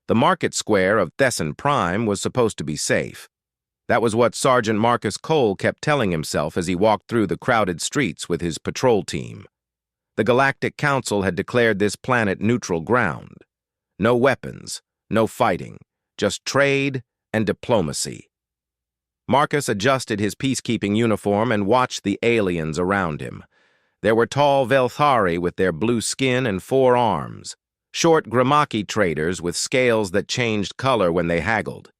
The market square of Thesson Prime was supposed to be safe. That was what Sergeant Marcus Cole kept telling himself as he walked through the crowded streets with his patrol team. The Galactic Council had declared this planet neutral ground. No weapons, no fighting, just trade and diplomacy. Marcus adjusted his peacekeeping uniform and watched the aliens around him. There were tall Velthari with their blue skin and 4 arms, short Grimaki traders with scales that changed color when they haggled.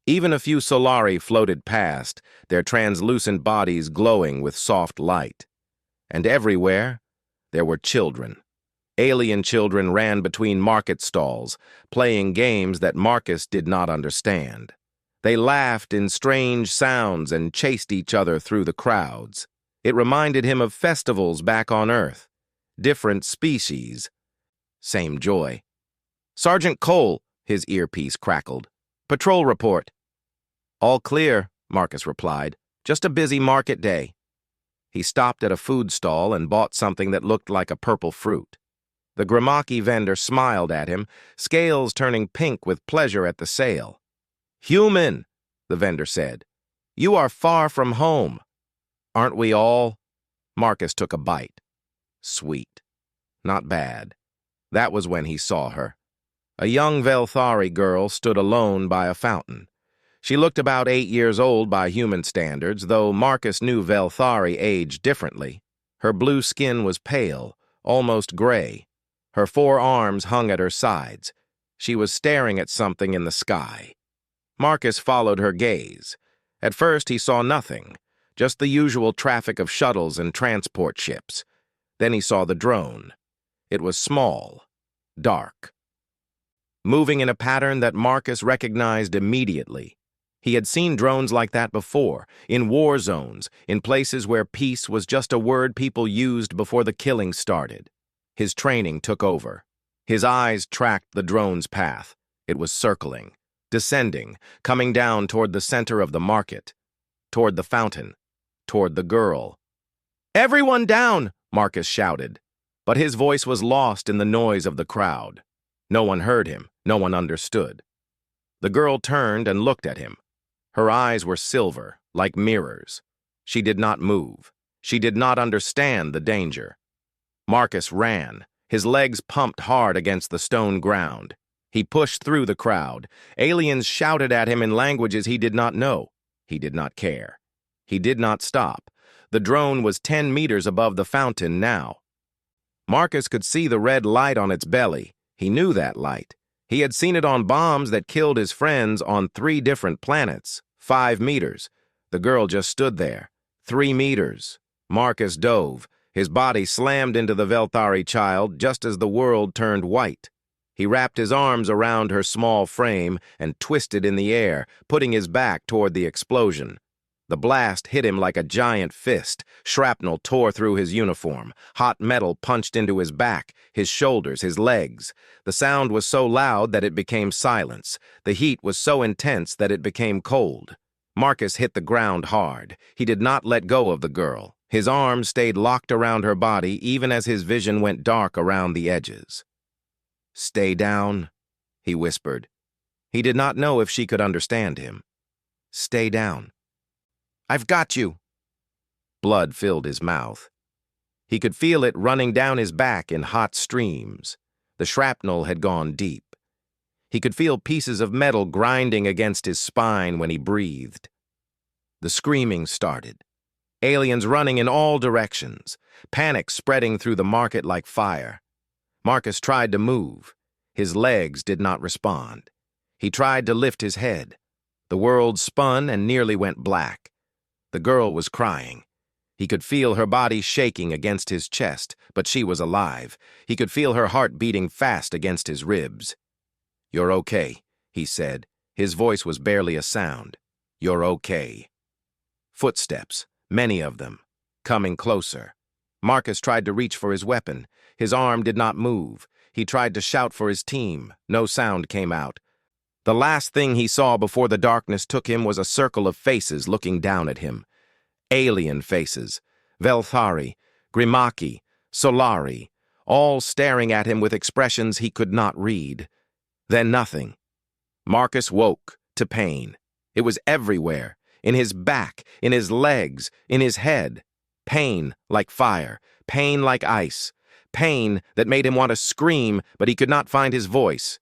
Even a few Solari floated past, their translucent bodies glowing with soft light. And everywhere, there were children. Alien children ran between market stalls, playing games that Marcus did not understand. They laughed in strange sounds and chased each other through the crowds. It reminded him of festivals back on Earth. Different species. Same joy. "Sergeant Cole," his earpiece crackled. "Patrol report." "All clear," Marcus replied. "Just a busy market day." He stopped at a food stall and bought something that looked like a purple fruit. The Grimaki vendor smiled at him, scales turning pink with pleasure at the sale. "Human," the vendor said. "You are far from home." "Aren't we all?" Marcus took a bite. Sweet. Not bad. That was when he saw her. A young Velthari girl stood alone by a fountain. She looked about 8 years old by human standards, though Marcus knew Velthari aged differently. Her blue skin was pale, almost gray. Her 4 arms hung at her sides. She was staring at something in the sky. Marcus followed her gaze. At first he saw nothing, just the usual traffic of shuttles and transport ships. Then he saw the drone. It was small, dark, moving in a pattern that Marcus recognized immediately. He had seen drones like that before, in war zones, in places where peace was just a word people used before the killing started. His training took over. His eyes tracked the drone's path. It was circling, descending, coming down toward the center of the market, toward the fountain, toward the girl. "Everyone down!" Marcus shouted. But his voice was lost in the noise of the crowd. No one heard him, no one understood. The girl turned and looked at him. Her eyes were silver, like mirrors. She did not move. She did not understand the danger. Marcus ran, his legs pumped hard against the stone ground. He pushed through the crowd. Aliens shouted at him in languages he did not know. He did not care. He did not stop. The drone was 10 meters above the fountain now. Marcus could see the red light on its belly. He knew that light. He had seen it on bombs that killed his friends on 3 different planets. 5 meters. The girl just stood there. 3 meters. Marcus dove. His body slammed into the Velthari child just as the world turned white. He wrapped his arms around her small frame and twisted in the air, putting his back toward the explosion. The blast hit him like a giant fist. Shrapnel tore through his uniform. Hot metal punched into his back, his shoulders, his legs. The sound was so loud that it became silence. The heat was so intense that it became cold. Marcus hit the ground hard. He did not let go of the girl. His arms stayed locked around her body even as his vision went dark around the edges. "Stay down," he whispered. He did not know if she could understand him. "Stay down." "I've got you." Blood filled his mouth. He could feel it running down his back in hot streams. The shrapnel had gone deep. He could feel pieces of metal grinding against his spine when he breathed. The screaming started. Aliens running in all directions, panic spreading through the market like fire. Marcus tried to move. His legs did not respond. He tried to lift his head. The world spun and nearly went black. The girl was crying. He could feel her body shaking against his chest, but she was alive. He could feel her heart beating fast against his ribs. "You're okay," he said. His voice was barely a sound. "You're okay." Footsteps, many of them, coming closer. Marcus tried to reach for his weapon. His arm did not move. He tried to shout for his team. No sound came out. The last thing he saw before the darkness took him was a circle of faces looking down at him. Alien faces. Velthari, Grimaki, Solari, all staring at him with expressions he could not read. Then nothing. Marcus woke to pain. It was everywhere, in his back, in his legs, in his head. Pain like fire, pain like ice, pain that made him want to scream, but he could not find his voice.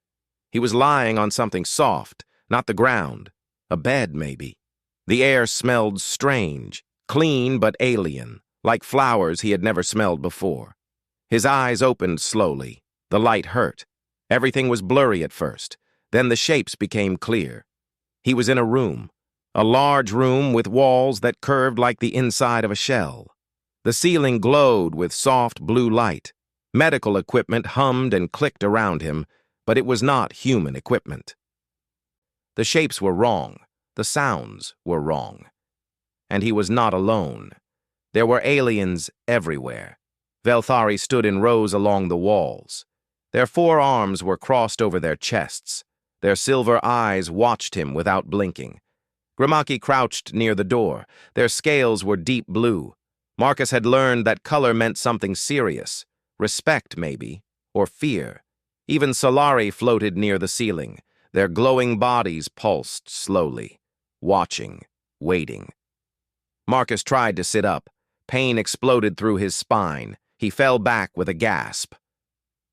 He was lying on something soft, not the ground. A bed, maybe. The air smelled strange, clean but alien, like flowers he had never smelled before. His eyes opened slowly. The light hurt. Everything was blurry at first. Then the shapes became clear. He was in a room. A large room with walls that curved like the inside of a shell. The ceiling glowed with soft blue light. Medical equipment hummed and clicked around him, but it was not human equipment. The shapes were wrong. The sounds were wrong. And he was not alone. There were aliens everywhere. Velthari stood in rows along the walls. Their forearms were crossed over their chests. Their silver eyes watched him without blinking. Grimaki crouched near the door. Their scales were deep blue. Marcus had learned that color meant something serious. Respect, maybe, or fear. Even Solari floated near the ceiling. Their glowing bodies pulsed slowly, watching, waiting. Marcus tried to sit up. Pain exploded through his spine. He fell back with a gasp.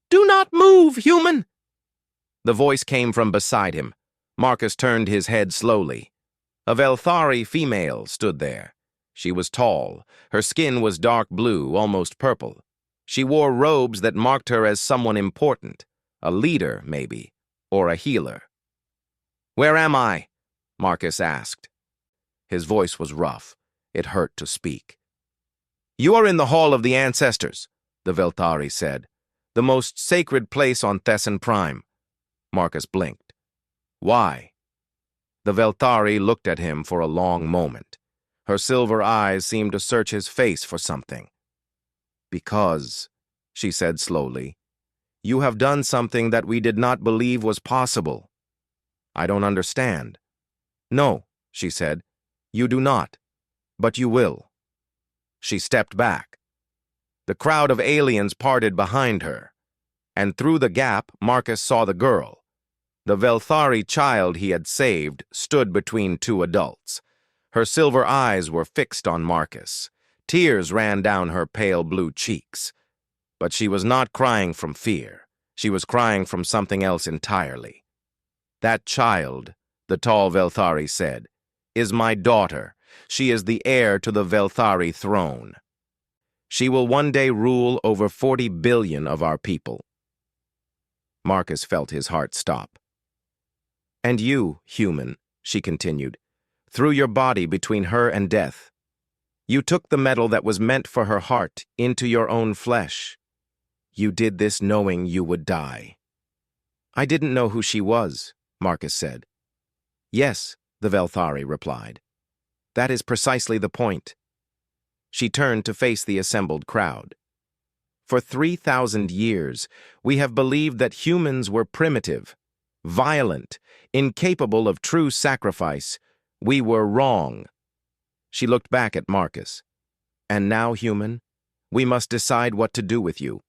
"Do not move, human!" The voice came from beside him. Marcus turned his head slowly. A Velthari female stood there. She was tall. Her skin was dark blue, almost purple. She wore robes that marked her as someone important. A leader, maybe, or a healer. "Where am I?" Marcus asked. His voice was rough. It hurt to speak. "You are in the Hall of the Ancestors," the Velthari said. "The most sacred place on Thesson Prime." Marcus blinked. "Why?" The Velthari looked at him for a long moment. Her silver eyes seemed to search his face for something. "Because," she said slowly, "you have done something that we did not believe was possible." "I don't understand." "No," she said, "you do not. But you will." She stepped back. The crowd of aliens parted behind her, and through the gap Marcus saw the girl. The Velthari child he had saved stood between two adults. Her silver eyes were fixed on Marcus. Tears ran down her pale blue cheeks. But she was not crying from fear. She was crying from something else entirely. "That child," the tall Velthari said, "is my daughter. She is the heir to the Velthari throne. She will one day rule over 40 billion of our people." Marcus felt his heart stop. "And you, human," she continued, "threw your body between her and death. You took the metal that was meant for her heart into your own flesh. You did this knowing you would die." "I didn't know who she was," Marcus said. "Yes," the Velthari replied. "That is precisely the point." She turned to face the assembled crowd. "For 3,000 years, we have believed that humans were primitive, violent, incapable of true sacrifice. We were wrong." She looked back at Marcus. "And now, human, we must decide what to do with you."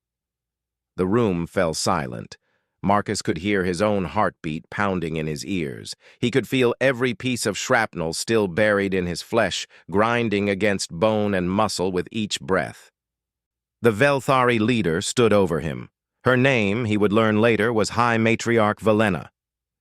The room fell silent. Marcus could hear his own heartbeat pounding in his ears. He could feel every piece of shrapnel still buried in his flesh, grinding against bone and muscle with each breath. The Velthari leader stood over him. Her name, he would learn later, was High Matriarch Velena.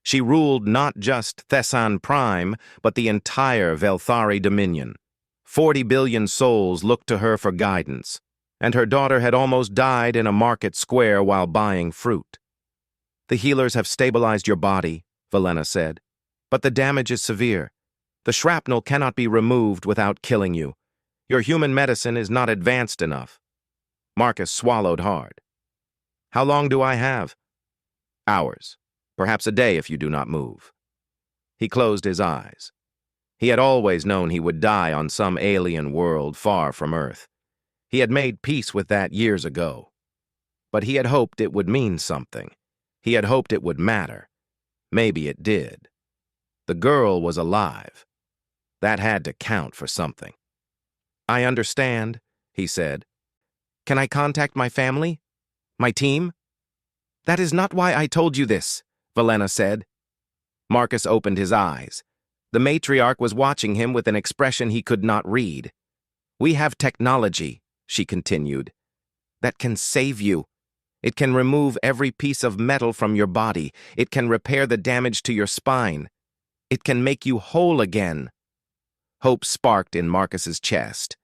She ruled not just Thesson Prime, but the entire Velthari dominion. 40 billion souls looked to her for guidance, and her daughter had almost died in a market square while buying fruit. "The healers have stabilized your body," Velena said, "but the damage is severe. The shrapnel cannot be removed without killing you. Your human medicine is not advanced enough." Marcus swallowed hard. "How long do I have?" "Hours. Perhaps a day if you do not move." He closed his eyes. He had always known he would die on some alien world far from Earth. He had made peace with that years ago. But he had hoped it would mean something. He had hoped it would matter. Maybe it did. The girl was alive. That had to count for something. "I understand," he said. "Can I contact my family? My team?" "That is not why I told you this," Velena said. Marcus opened his eyes. The matriarch was watching him with an expression he could not read. "We have technology," she continued, "that can save you. It can remove every piece of metal from your body. It can repair the damage to your spine. It can make you whole again." Hope sparked in Marcus's chest,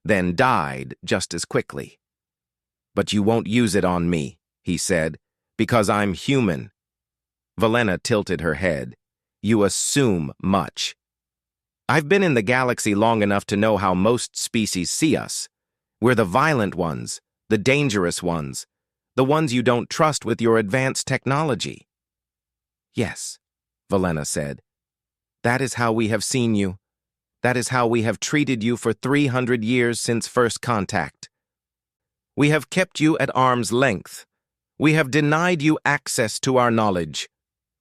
then died just as quickly. "But you won't use it on me," he said, "because I'm human." Velena tilted her head. "You assume much. I've been in the galaxy long enough to know how most species see us. We're the violent ones, the dangerous ones, the ones you don't trust with your advanced technology." "Yes," Velena said. "That is how we have seen you. That is how we have treated you for 300 years since first contact. We have kept you at arm's length. We have denied you access to our knowledge.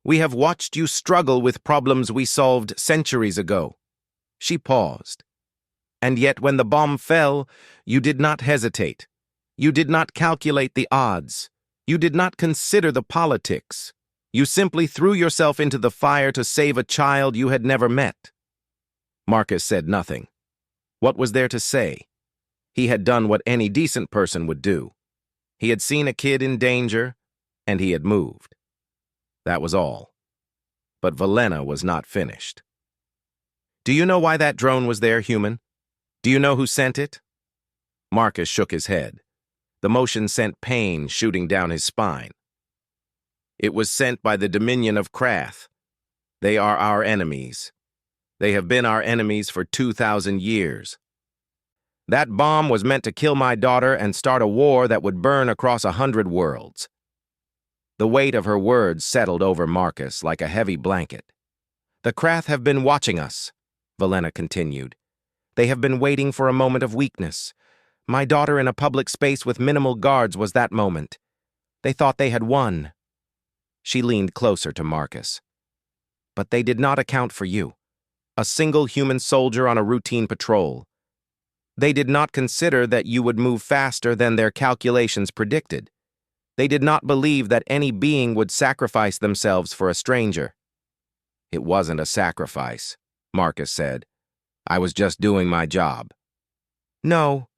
We have watched you struggle with problems we solved centuries ago." She paused. "And yet when the bomb fell, you did not hesitate. You did not calculate the odds. You did not consider the politics. You simply threw yourself into the fire to save a child you had never met." Marcus said nothing. What was there to say? He had done what any decent person would do. He had seen a kid in danger, and he had moved. That was all. But Velena was not finished. "Do you know why that drone was there, human? Do you know who sent it?" Marcus shook his head. The motion sent pain shooting down his spine. "It was sent by the Dominion of Krath. They are our enemies. They have been our enemies for 2,000 years. That bomb was meant to kill my daughter and start a war that would burn across 100 worlds." The weight of her words settled over Marcus like a heavy blanket. "The Krath have been watching us," Velena continued. "They have been waiting for a moment of weakness. My daughter in a public space with minimal guards was that moment. They thought they had won." She leaned closer to Marcus. "But they did not account for you, a single human soldier on a routine patrol. They did not consider that you would move faster than their calculations predicted. They did not believe that any being would sacrifice themselves for a stranger." "It wasn't a sacrifice," Marcus said. "I was just doing my job." "No,"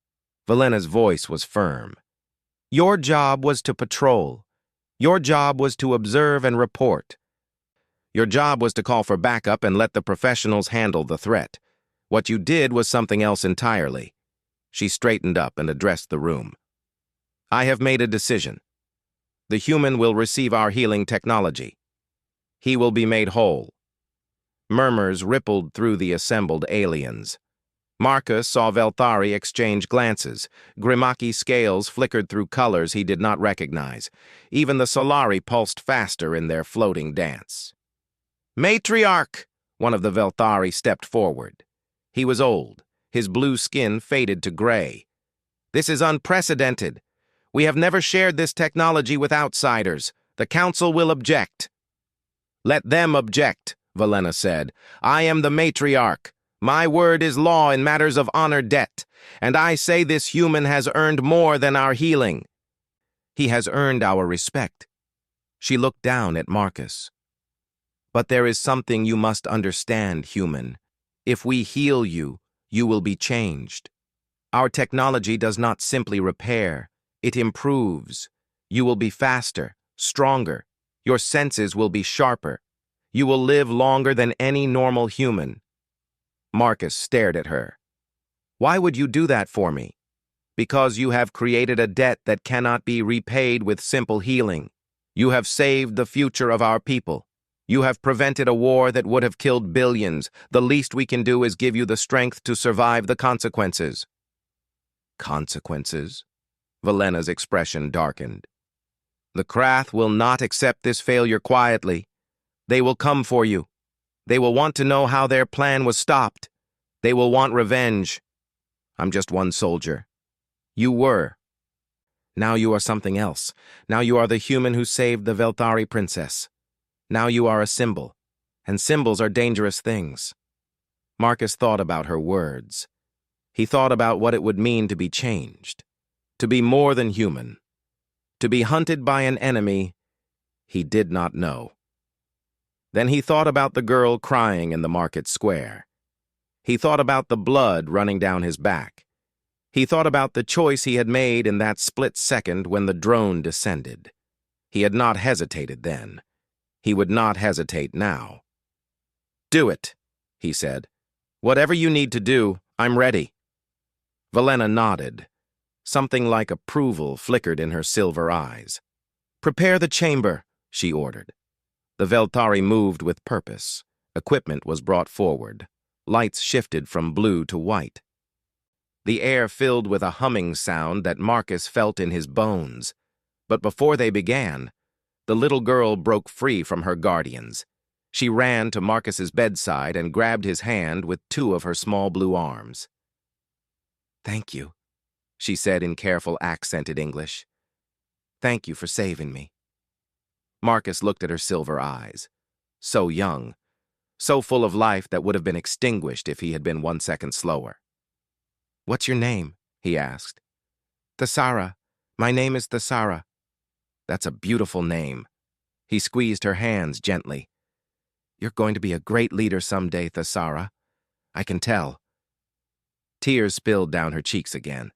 Velena's voice was firm. "Your job was to patrol. Your job was to observe and report. Your job was to call for backup and let the professionals handle the threat. What you did was something else entirely." She straightened up and addressed the room. "I have made a decision. The human will receive our healing technology. He will be made whole." Murmurs rippled through the assembled aliens. Marcus saw Velthari exchange glances. Grimaki scales flickered through colors he did not recognize. Even the Solari pulsed faster in their floating dance. "Matriarch!" One of the Velthari stepped forward. He was old. His blue skin faded to gray. "This is unprecedented. We have never shared this technology with outsiders. The Council will object." "Let them object," Velena said. "I am the matriarch. My word is law in matters of honor debt, and I say this human has earned more than our healing. He has earned our respect." She looked down at Marcus. "But there is something you must understand, human. If we heal you, you will be changed. Our technology does not simply repair, it improves. You will be faster, stronger. Your senses will be sharper. You will live longer than any normal human." Marcus stared at her. "Why would you do that for me?" "Because you have created a debt that cannot be repaid with simple healing. You have saved the future of our people. You have prevented a war that would have killed billions. The least we can do is give you the strength to survive the consequences." "Consequences?" Velena's expression darkened. "The Krath will not accept this failure quietly. They will come for you. They will want to know how their plan was stopped. They will want revenge. I'm just one soldier. You were. Now you are something else. Now you are the human who saved the Velthari princess. Now you are a symbol, and symbols are dangerous things." Marcus thought about her words. He thought about what it would mean to be changed, to be more than human, to be hunted by an enemy he did not know. Then he thought about the girl crying in the market square. He thought about the blood running down his back. He thought about the choice he had made in that split second when the drone descended. He had not hesitated then. He would not hesitate now. "Do it," he said. "Whatever you need to do, I'm ready." Velena nodded. Something like approval flickered in her silver eyes. "Prepare the chamber," she ordered. The Veltari moved with purpose. Equipment was brought forward. Lights shifted from blue to white. The air filled with a humming sound that Marcus felt in his bones. But before they began, the little girl broke free from her guardians. She ran to Marcus's bedside and grabbed his hand with two of her small blue arms. "Thank you," she said in careful accented English. "Thank you for saving me." Marcus looked at her silver eyes. So young, so full of life that would have been extinguished if he had been 1 second slower. "What's your name?" he asked. "Thasara. My name is Thasara." "That's a beautiful name." He squeezed her hands gently. "You're going to be a great leader someday, Thasara. I can tell." Tears spilled down her cheeks again.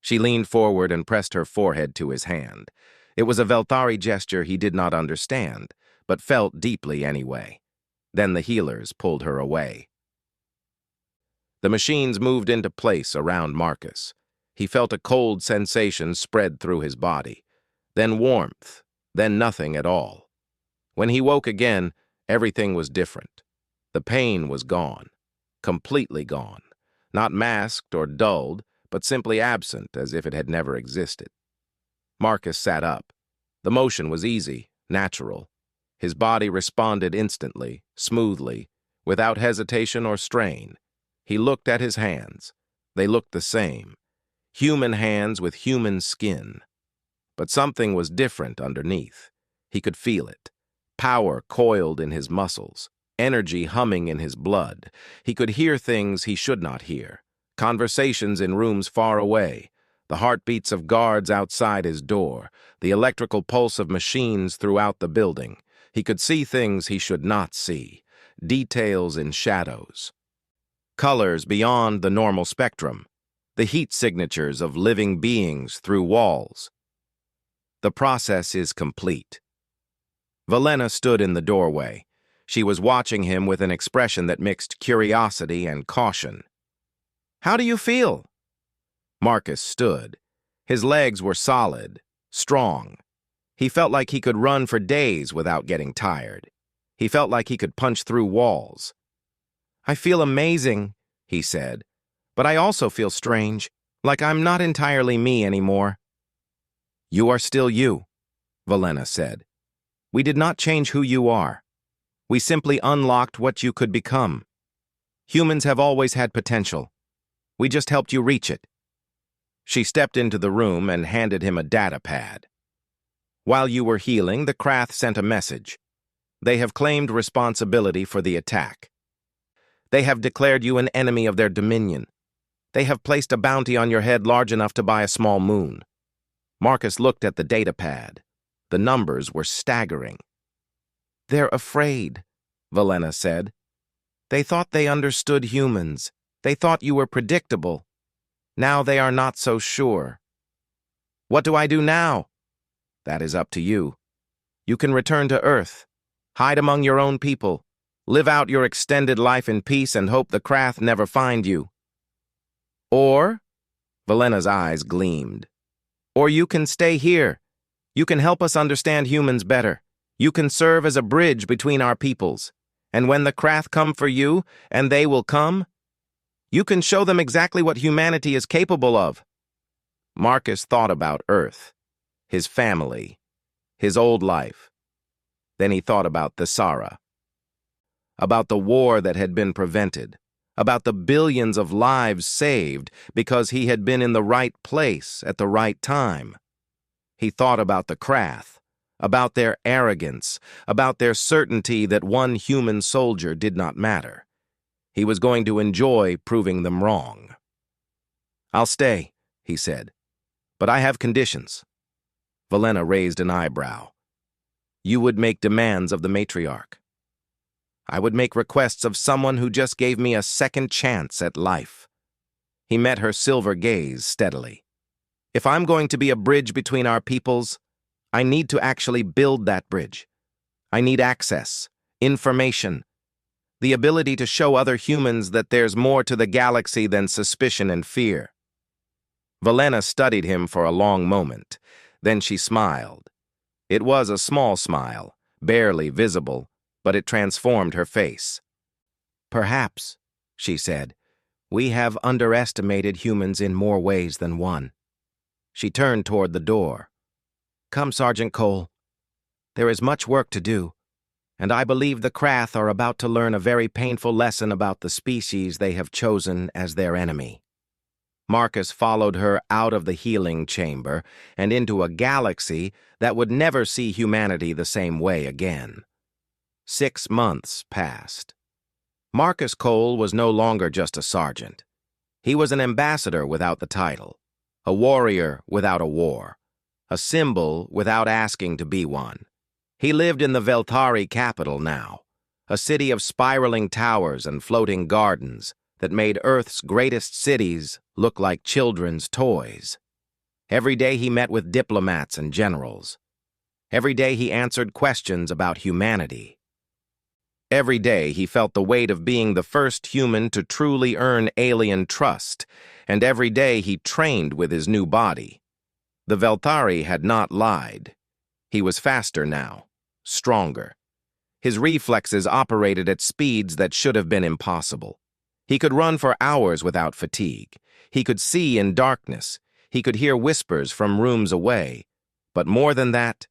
She leaned forward and pressed her forehead to his hand. It was a Veltari gesture he did not understand, but felt deeply anyway. Then the healers pulled her away. The machines moved into place around Marcus. He felt a cold sensation spread through his body, then warmth, then nothing at all. When he woke again, everything was different. The pain was gone, completely gone, not masked or dulled, but simply absent as if it had never existed. Marcus sat up. The motion was easy, natural. His body responded instantly, smoothly, without hesitation or strain. He looked at his hands. They looked the same. Human hands with human skin. But something was different underneath. He could feel it. Power coiled in his muscles. Energy humming in his blood. He could hear things he should not hear. Conversations in rooms far away. The heartbeats of guards outside his door. The electrical pulse of machines throughout the building. He could see things he should not see. Details in shadows. Colors beyond the normal spectrum. The heat signatures of living beings through walls. The process is complete. Velena stood in the doorway. She was watching him with an expression that mixed curiosity and caution. "How do you feel?" Marcus stood. His legs were solid, strong. He felt like he could run for days without getting tired. He felt like he could punch through walls. "I feel amazing," he said, "but I also feel strange, like I'm not entirely me anymore." "You are still you," Velena said. "We did not change who you are. We simply unlocked what you could become. Humans have always had potential. We just helped you reach it." She stepped into the room and handed him a data pad. "While you were healing, the Krath sent a message. They have claimed responsibility for the attack. They have declared you an enemy of their dominion. They have placed a bounty on your head large enough to buy a small moon." Marcus looked at the data pad. The numbers were staggering. "They're afraid," Velena said. "They thought they understood humans. They thought you were predictable. Now they are not so sure." "What do I do now?" "That is up to you. You can return to Earth, hide among your own people, live out your extended life in peace and hope the Krath never find you. Or," Velena's eyes gleamed, "or you can stay here. You can help us understand humans better. You can serve as a bridge between our peoples. And when the Krath come for you, and they will come, you can show them exactly what humanity is capable of." Marcus thought about Earth, his family, his old life. Then he thought about Thasara, about the war that had been prevented, about the billions of lives saved because he had been in the right place at the right time. He thought about the Krath, about their arrogance, about their certainty that one human soldier did not matter. He was going to enjoy proving them wrong. "I'll stay," he said, "but I have conditions." Velena raised an eyebrow. "You would make demands of the matriarch." I would make requests of someone who just gave me a second chance at life. He met her silver gaze steadily. If I'm going to be a bridge between our peoples, I need to actually build that bridge. I need access, information, the ability to show other humans that there's more to the galaxy than suspicion and fear. Velena studied him for a long moment. Then she smiled. It was a small smile, barely visible, but it transformed her face. Perhaps, she said, we have underestimated humans in more ways than one. She turned toward the door. Come, Sergeant Cole. There is much work to do, and I believe the Krath are about to learn a very painful lesson about the species they have chosen as their enemy. Marcus followed her out of the healing chamber and into a galaxy that would never see humanity the same way again. 6 months passed. Marcus Cole was no longer just a sergeant. He was an ambassador without the title, a warrior without a war, a symbol without asking to be one. He lived in the Veltari capital now, a city of spiraling towers and floating gardens that made Earth's greatest cities look like children's toys. Every day he met with diplomats and generals. Every day he answered questions about humanity. Every day he felt the weight of being the first human to truly earn alien trust, and every day he trained with his new body. The Veltari had not lied. He was faster now, stronger. His reflexes operated at speeds that should have been impossible. He could run for hours without fatigue. He could see in darkness. He could hear whispers from rooms away. But more than that,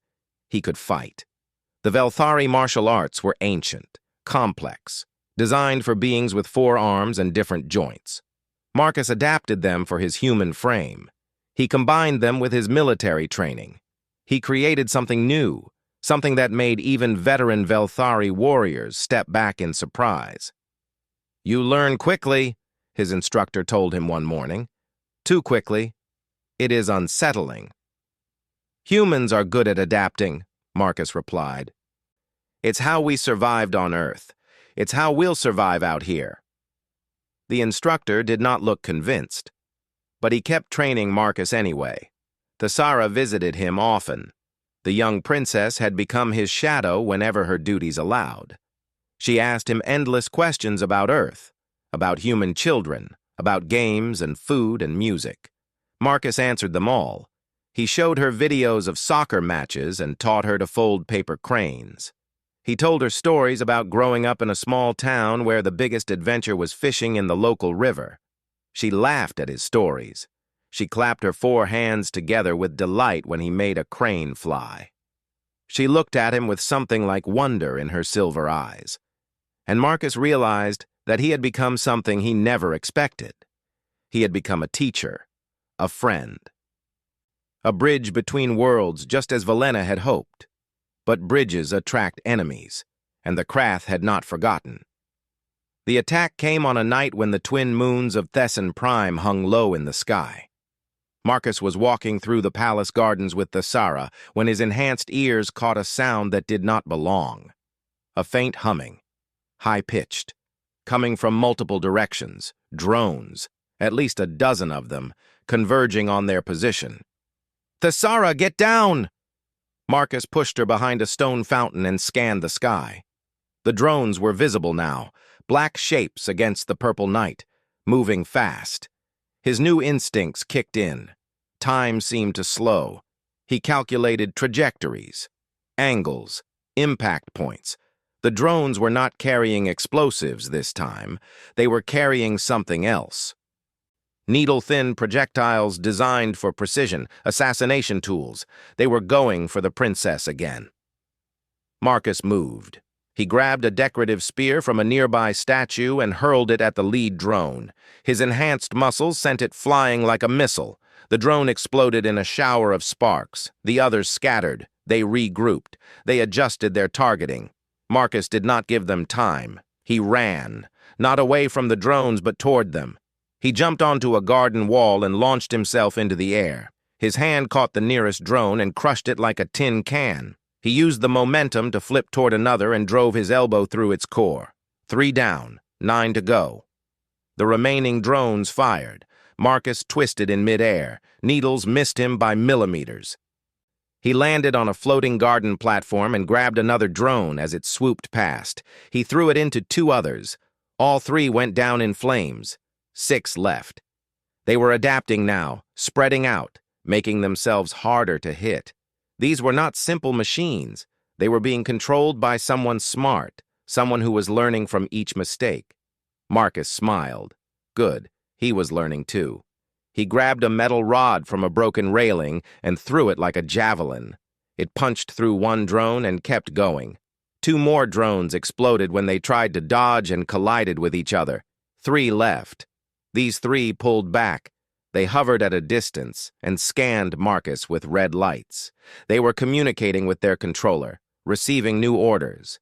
he could fight. The Veltari martial arts were ancient, complex, designed for beings with 4 arms and different joints. Marcus adapted them for his human frame. He combined them with his military training. He created something new, something that made even veteran Veltari warriors step back in surprise. You learn quickly, his instructor told him one morning. Too quickly. It is unsettling. Humans are good at adapting, Marcus replied. It's how we survived on Earth. It's how we'll survive out here. The instructor did not look convinced, but he kept training Marcus anyway. Thesara visited him often. The young princess had become his shadow whenever her duties allowed. She asked him endless questions about Earth, about human children, about games and food and music. Marcus answered them all. He showed her videos of soccer matches and taught her to fold paper cranes. He told her stories about growing up in a small town where the biggest adventure was fishing in the local river. She laughed at his stories. She clapped her 4 hands together with delight when he made a crane fly. She looked at him with something like wonder in her silver eyes. And Marcus realized that he had become something he never expected. He had become a teacher, a friend. A bridge between worlds, just as Velena had hoped. But bridges attract enemies, and the Krath had not forgotten. The attack came on a night when the twin moons of Thesson Prime hung low in the sky. Marcus was walking through the palace gardens with Thesara when his enhanced ears caught a sound that did not belong. A faint humming, high-pitched, coming from multiple directions, drones, at least a dozen of them, converging on their position. Thesara, get down! Marcus pushed her behind a stone fountain and scanned the sky. The drones were visible now, black shapes against the purple night, moving fast. His new instincts kicked in. Time seemed to slow. He calculated trajectories, angles, impact points. The drones were not carrying explosives this time. They were carrying something else. Needle-thin projectiles designed for precision, assassination tools. They were going for the princess again. Marcus moved. He grabbed a decorative spear from a nearby statue and hurled it at the lead drone. His enhanced muscles sent it flying like a missile. The drone exploded in a shower of sparks. The others scattered. They regrouped. They adjusted their targeting. Marcus did not give them time. He ran, not away from the drones but toward them. He jumped onto a garden wall and launched himself into the air. His hand caught the nearest drone and crushed it like a tin can. He used the momentum to flip toward another and drove his elbow through its core. 3 down, 9 to go. The remaining drones fired. Marcus twisted in midair. Needles missed him by millimeters. He landed on a floating garden platform and grabbed another drone as it swooped past. He threw it into 2 others. All 3 went down in flames. 6 left. They were adapting now, spreading out, making themselves harder to hit. These were not simple machines. They were being controlled by someone smart, someone who was learning from each mistake. Marcus smiled. Good, he was learning too. He grabbed a metal rod from a broken railing and threw it like a javelin. It punched through 1 drone and kept going. 2 more drones exploded when they tried to dodge and collided with each other. 3 left. These 3 pulled back. They hovered at a distance and scanned Marcus with red lights. They were communicating with their controller, receiving new orders.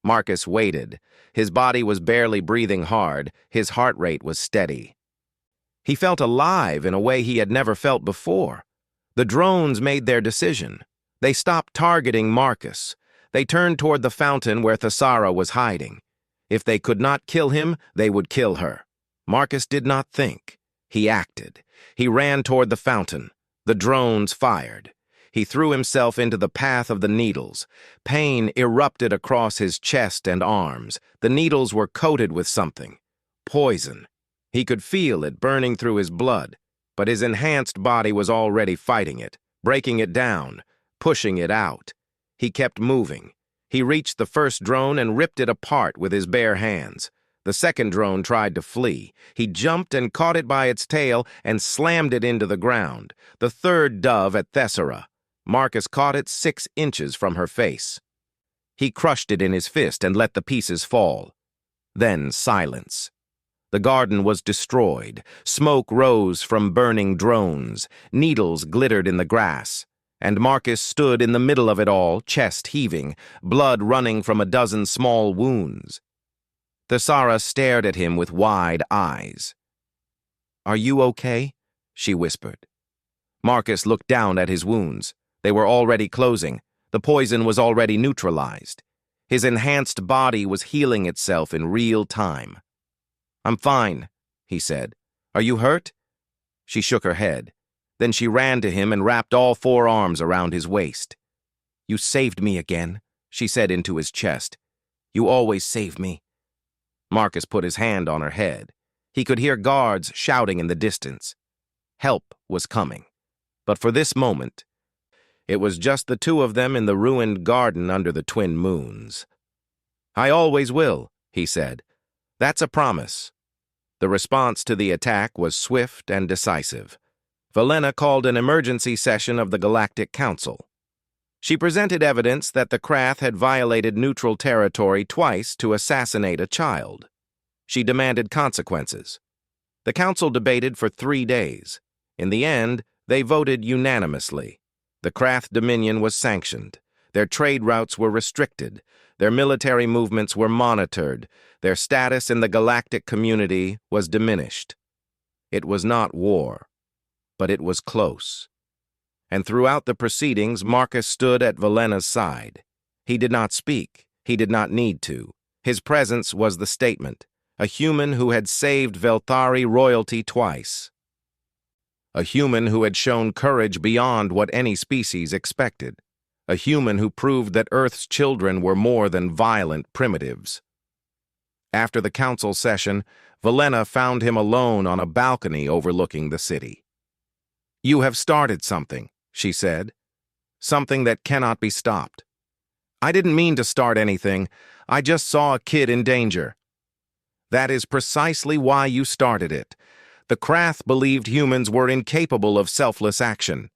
Marcus waited. His body was barely breathing hard. His heart rate was steady. He felt alive in a way he had never felt before. The drones made their decision. They stopped targeting Marcus. They turned toward the fountain where Thesara was hiding. If they could not kill him, they would kill her. Marcus did not think. He acted. He ran toward the fountain. The drones fired. He threw himself into the path of the needles. Pain erupted across his chest and arms. The needles were coated with something. Poison. He could feel it burning through his blood, but his enhanced body was already fighting it, breaking it down, pushing it out. He kept moving. He reached the first drone and ripped it apart with his bare hands. The second drone tried to flee. He jumped and caught it by its tail and slammed it into the ground. The third dove at Thesara. Marcus caught it 6 inches from her face. He crushed it in his fist and let the pieces fall. Then silence. The garden was destroyed. Smoke rose from burning drones. Needles glittered in the grass. And Marcus stood in the middle of it all, chest heaving, blood running from a dozen small wounds. Thesara stared at him with wide eyes. "Are you okay?" she whispered. Marcus looked down at his wounds. They were already closing. The poison was already neutralized. His enhanced body was healing itself in real time. "I'm fine," he said. "Are you hurt?" She shook her head. Then she ran to him and wrapped all 4 arms around his waist. "You saved me again," she said into his chest. "You always save me." Marcus put his hand on her head. He could hear guards shouting in the distance. Help was coming. But for this moment, it was just the 2 of them in the ruined garden under the twin moons. "I always will," he said. "That's a promise." The response to the attack was swift and decisive. Velena called an emergency session of the Galactic Council. She presented evidence that the Krath had violated neutral territory twice to assassinate a child. She demanded consequences. The council debated for 3 days. In the end, they voted unanimously. The Krath Dominion was sanctioned. Their trade routes were restricted. Their military movements were monitored. Their status in the galactic community was diminished. It was not war, but it was close. And throughout the proceedings, Marcus stood at Velena's side. He did not speak. He did not need to. His presence was the statement. A human who had saved Velthari royalty twice. A human who had shown courage beyond what any species expected. A human who proved that Earth's children were more than violent primitives. After the council session, Velena found him alone on a balcony overlooking the city. "You have started something," she said. "Something that cannot be stopped." "I didn't mean to start anything. I just saw a kid in danger." "That is precisely why you started it. The Krath believed humans were incapable of selfless action.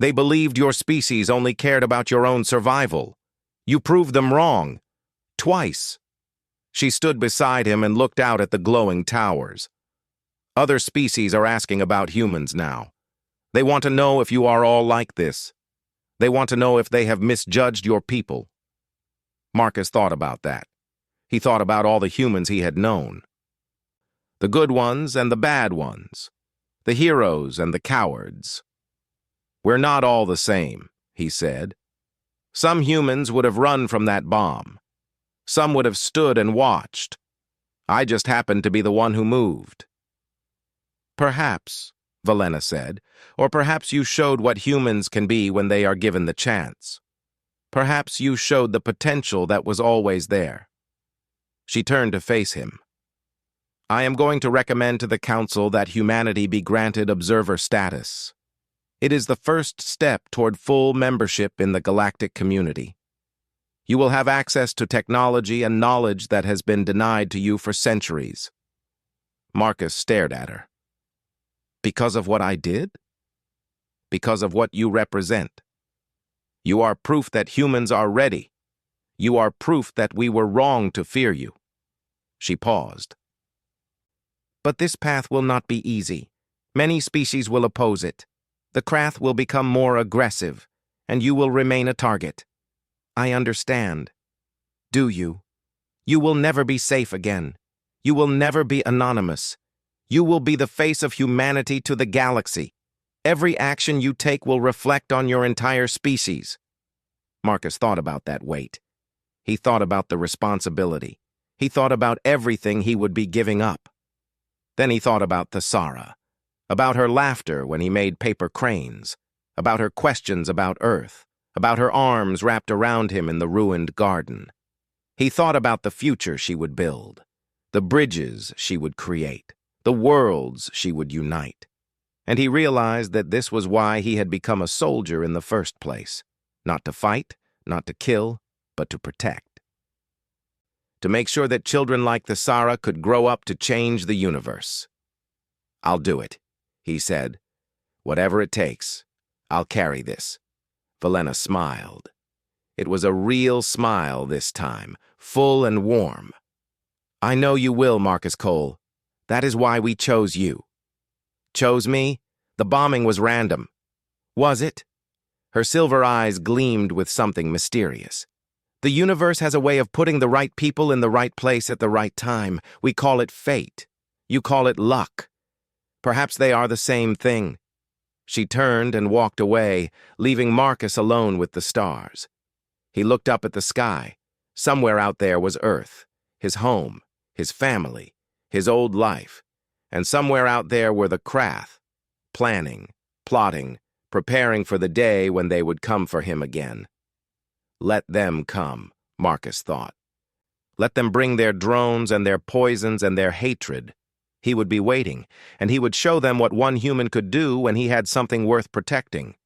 They believed your species only cared about your own survival. You proved them wrong. Twice." She stood beside him and looked out at the glowing towers. "Other species are asking about humans now. They want to know if you are all like this. They want to know if they have misjudged your people." Marcus thought about that. He thought about all the humans he had known. The good ones and the bad ones. The heroes and the cowards. "We're not all the same," he said. Some humans would have run from that bomb. Some would have stood and watched. I just happened to be the one who moved. Perhaps, Valena said, or perhaps you showed what humans can be when they are given the chance. Perhaps you showed the potential that was always there. She turned to face him. I am going to recommend to the Council that humanity be granted observer status. It is the first step toward full membership in the galactic community. You will have access to technology and knowledge that has been denied to you for centuries. Marcus stared at her. Because of what I did? Because of what you represent. You are proof that humans are ready. You are proof that we were wrong to fear you. She paused. But this path will not be easy. Many species will oppose it. The Krath will become more aggressive, and you will remain a target. I understand. Do you? You will never be safe again. You will never be anonymous. You will be the face of humanity to the galaxy. Every action you take will reflect on your entire species. Marcus thought about that weight. He thought about the responsibility. He thought about everything he would be giving up. Then he thought about Thesara, about her laughter when he made paper cranes, about her questions about Earth, about her arms wrapped around him in the ruined garden. He thought about the future she would build, the bridges she would create, the worlds she would unite. And he realized that this was why he had become a soldier in the first place. Not to fight, not to kill, but to protect. To make sure that children like Thesara could grow up to change the universe. I'll do it, he said. Whatever it takes, I'll carry this. Valena smiled. It was a real smile this time, full and warm. I know you will, Marcus Cole. That is why we chose you. Chose me? The bombing was random. Was it? Her silver eyes gleamed with something mysterious. The universe has a way of putting the right people in the right place at the right time. We call it fate. You call it luck. Perhaps they are the same thing. She turned and walked away, leaving Marcus alone with the stars. He looked up at the sky. Somewhere out there was Earth, his home, his family, his old life. And somewhere out there were the Krath, planning, plotting, preparing for the day when they would come for him again. Let them come, Marcus thought. Let them bring their drones and their poisons and their hatred. He would be waiting, and he would show them what one human could do when he had something worth protecting.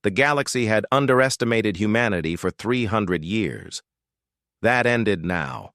The galaxy had underestimated humanity for 300 years. That ended now.